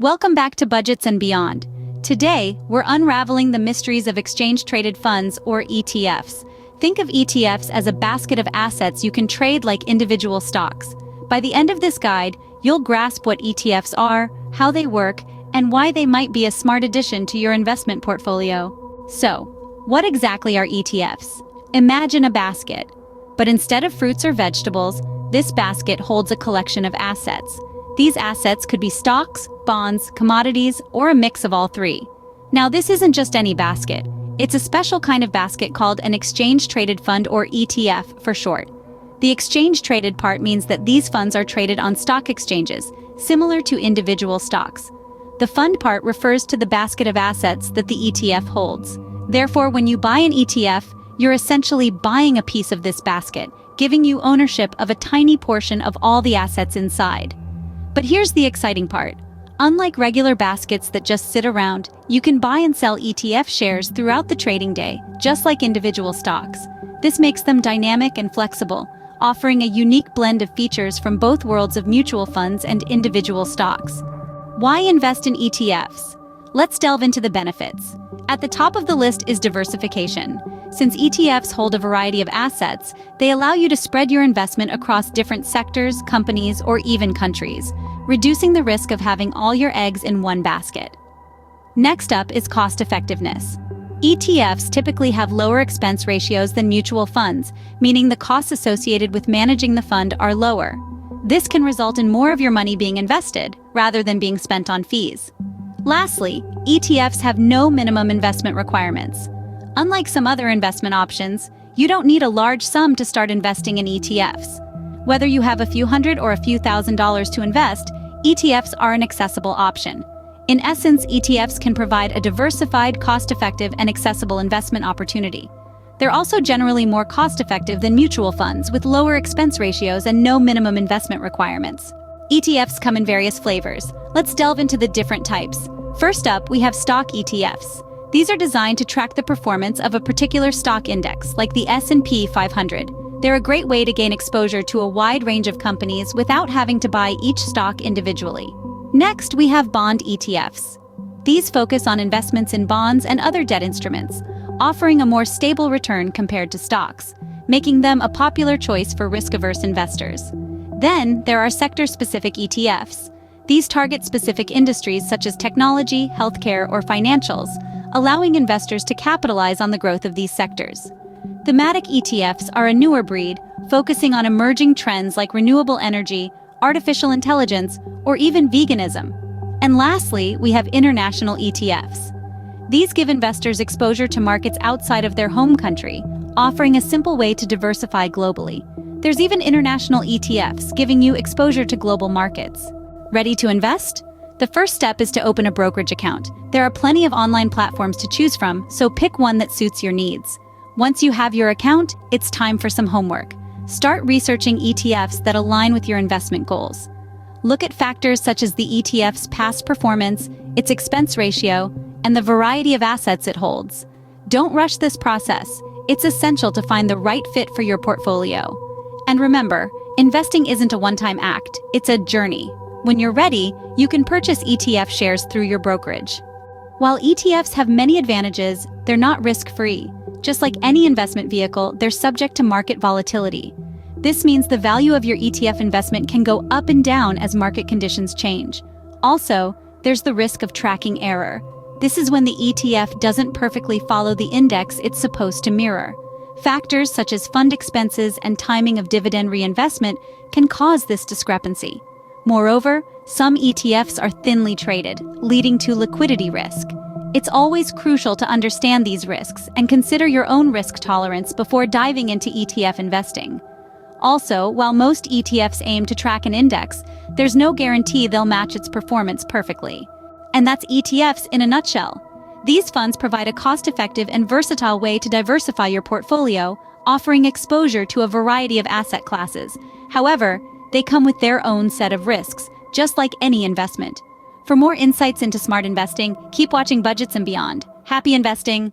Welcome back to Budgets and Beyond. Today, we're unraveling the mysteries of exchange-traded funds, or ETFs. Think of ETFs as a basket of assets you can trade like individual stocks. By the end of this guide, you'll grasp what ETFs are, how they work, and why they might be a smart addition to your investment portfolio. So, what exactly are ETFs? Imagine a basket. But instead of fruits or vegetables, this basket holds a collection of assets. These assets could be stocks, bonds, commodities, or a mix of all three. Now, this isn't just any basket. It's a special kind of basket called an exchange-traded fund, or ETF for short. The exchange-traded part means that these funds are traded on stock exchanges, similar to individual stocks. The fund part refers to the basket of assets that the ETF holds. Therefore, when you buy an ETF, you're essentially buying a piece of this basket, giving you ownership of a tiny portion of all the assets inside. But here's the exciting part. Unlike regular baskets that just sit around, you can buy and sell ETF shares throughout the trading day, just like individual stocks. This makes them dynamic and flexible, offering a unique blend of features from both worlds of mutual funds and individual stocks. Why invest in ETFs? Let's delve into the benefits. At the top of the list is diversification. Since ETFs hold a variety of assets, they allow you to spread your investment across different sectors, companies, or even countries, reducing the risk of having all your eggs in one basket. Next up is cost effectiveness. ETFs typically have lower expense ratios than mutual funds, meaning the costs associated with managing the fund are lower. This can result in more of your money being invested, rather than being spent on fees. Lastly, ETFs have no minimum investment requirements. Unlike some other investment options, you don't need a large sum to start investing in ETFs. Whether you have a few hundred or a few $1,000s to invest, ETFs are an accessible option. In essence, ETFs can provide a diversified, cost-effective, and accessible investment opportunity. They're also generally more cost-effective than mutual funds, with lower expense ratios and no minimum investment requirements. ETFs come in various flavors. Let's delve into the different types. First up, we have stock ETFs. These are designed to track the performance of a particular stock index, like the S&P 500. They're a great way to gain exposure to a wide range of companies without having to buy each stock individually. Next, we have bond ETFs. These focus on investments in bonds and other debt instruments, offering a more stable return compared to stocks, making them a popular choice for risk-averse investors. Then, there are sector-specific ETFs. These target specific industries such as technology, healthcare, or financials, allowing investors to capitalize on the growth of these sectors. Thematic ETFs are a newer breed, focusing on emerging trends like renewable energy, artificial intelligence, or even veganism. And lastly, we have international ETFs. These give investors exposure to markets outside of their home country, offering a simple way to diversify globally. There's even international ETFs, giving you exposure to global markets. Ready to invest? The first step is to open a brokerage account. There are plenty of online platforms to choose from, so pick one that suits your needs. Once you have your account, it's time for some homework. Start researching ETFs that align with your investment goals. Look at factors such as the ETF's past performance, its expense ratio, and the variety of assets it holds. Don't rush this process. It's essential to find the right fit for your portfolio. And remember, investing isn't a one-time act, it's a journey. When you're ready, you can purchase ETF shares through your brokerage. While ETFs have many advantages, they're not risk-free. Just like any investment vehicle, they're subject to market volatility. This means the value of your ETF investment can go up and down as market conditions change. Also, there's the risk of tracking error. This is when the ETF doesn't perfectly follow the index it's supposed to mirror. Factors such as fund expenses and timing of dividend reinvestment can cause this discrepancy. Moreover, some ETFs are thinly traded, leading to liquidity risk. It's always crucial to understand these risks and consider your own risk tolerance before diving into ETF investing. Also, while most ETFs aim to track an index, there's no guarantee they'll match its performance perfectly. And that's ETFs in a nutshell. These funds provide a cost-effective and versatile way to diversify your portfolio, offering exposure to a variety of asset classes. However, they come with their own set of risks, just like any investment. For more insights into smart investing, keep watching Budgets and Beyond. Happy investing!